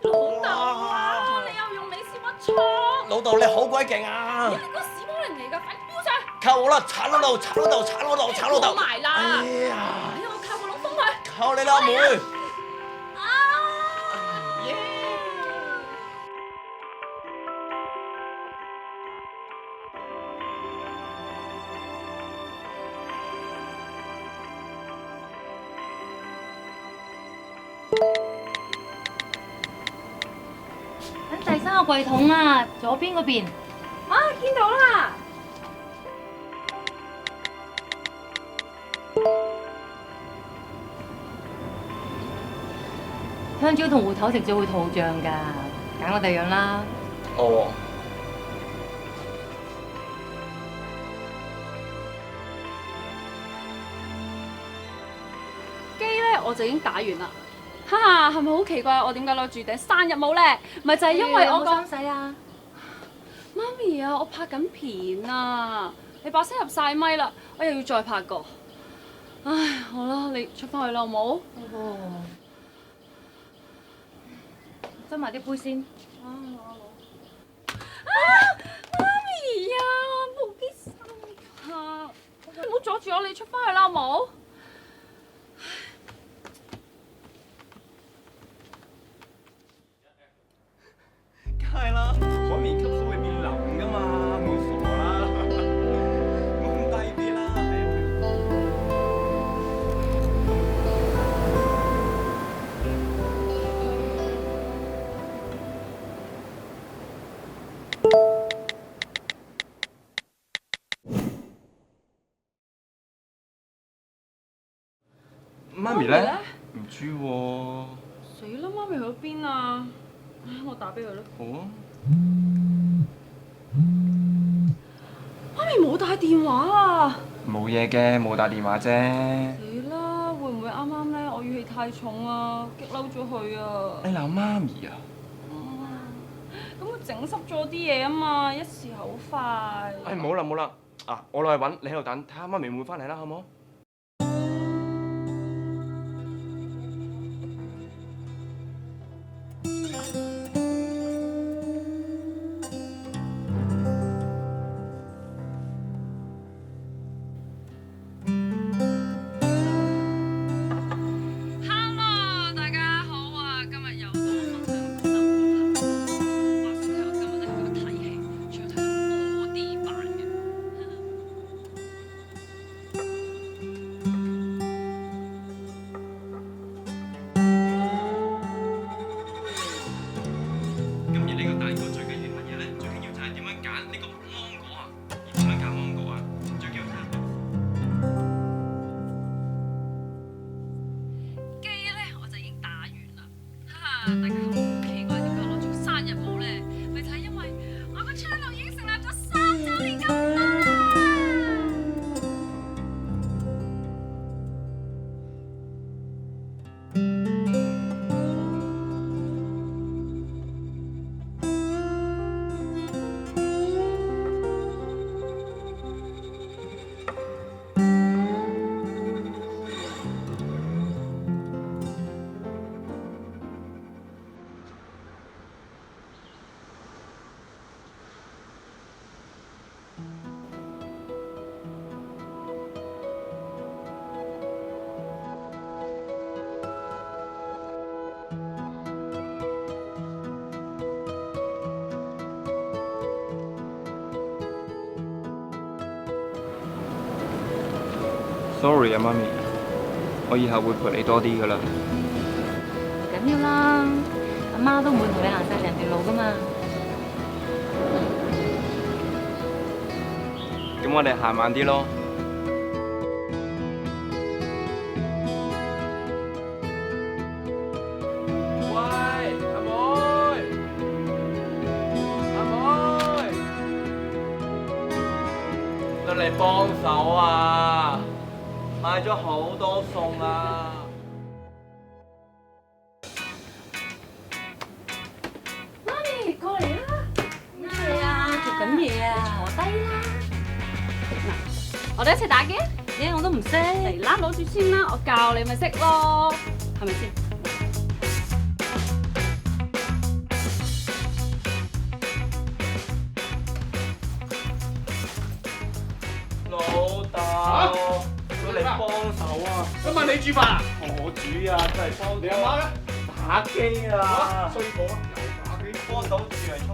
老豆啊，你又用美斯屈錯，老豆你好鬼勁啊！你個屎魔靈嚟㗎，快啲飆上！靠我啦！鏟老豆！鏟老豆！鏟老豆！鏟老豆！攞埋啦！哎呀！哎呀，我靠個窿封佢！靠你啦，阿妹！啊！耶！第三個櫃桶啊，左邊嗰邊。啊，見到啦！香蕉同芋頭食咗會肚脹㗎，揀個第二樣啦。哦。機咧我就已經打完啦。哈哈，係咪好奇怪？我點解攞住頂生日帽咧？咪就係因為我個冇使啊！媽咪啊，我拍緊片啊！你把聲入晒咪啦，我又要再拍個。唉，好啦，你出翻去啦，好冇？哦，斟埋啲杯先。啊，媽咪啊，冇啲衫啊！你唔好阻住我，你出翻去啦，好冇？梗係啦，海綿吸收會變腍㗎嘛，冇傻啦，冇咁低 B 啦，媽咪咧？唔知喎。死啦！媽咪去咗邊啊？唉，我打俾佢啦。好啊。媽咪冇打電話啊！冇嘢嘅，冇打電話啫。死啦！會唔會啱啱咧？我語氣太重啊，激嬲咗佢啊！你鬧媽咪啊？咁我整濕咗啲嘢啊嘛，一時好快。唉，冇啦冇啦，啊，我落去揾，你喺度等，睇下媽咪會唔會翻嚟啦，好冇？大家好奇怪點解攞住生日帽咧？咪就係因為我個 channel 已經成立咗3週年咁多啦！Sorry 啊，媽咪，我以後會陪你多啲噶啦。唔緊要啦，阿媽都唔會同你行晒人條路噶嘛。咁我哋行慢啲咯。喂，阿妹，阿妹，得嚟幫手啊！買咗好多餸啊！媽咪過嚟啦！咩嘢啊？做緊嘢啊！坐低啦！嗱，我哋一齊打機啊！咦，我都唔識。嚟啦，攞住先啦，我教你咪識咯，係咪先？啊！我嚟幫手啊！今晚你煮飯啊？我煮啊，真係幫你阿媽咧？打機啊！衰婆又打機。幫到住嚟沖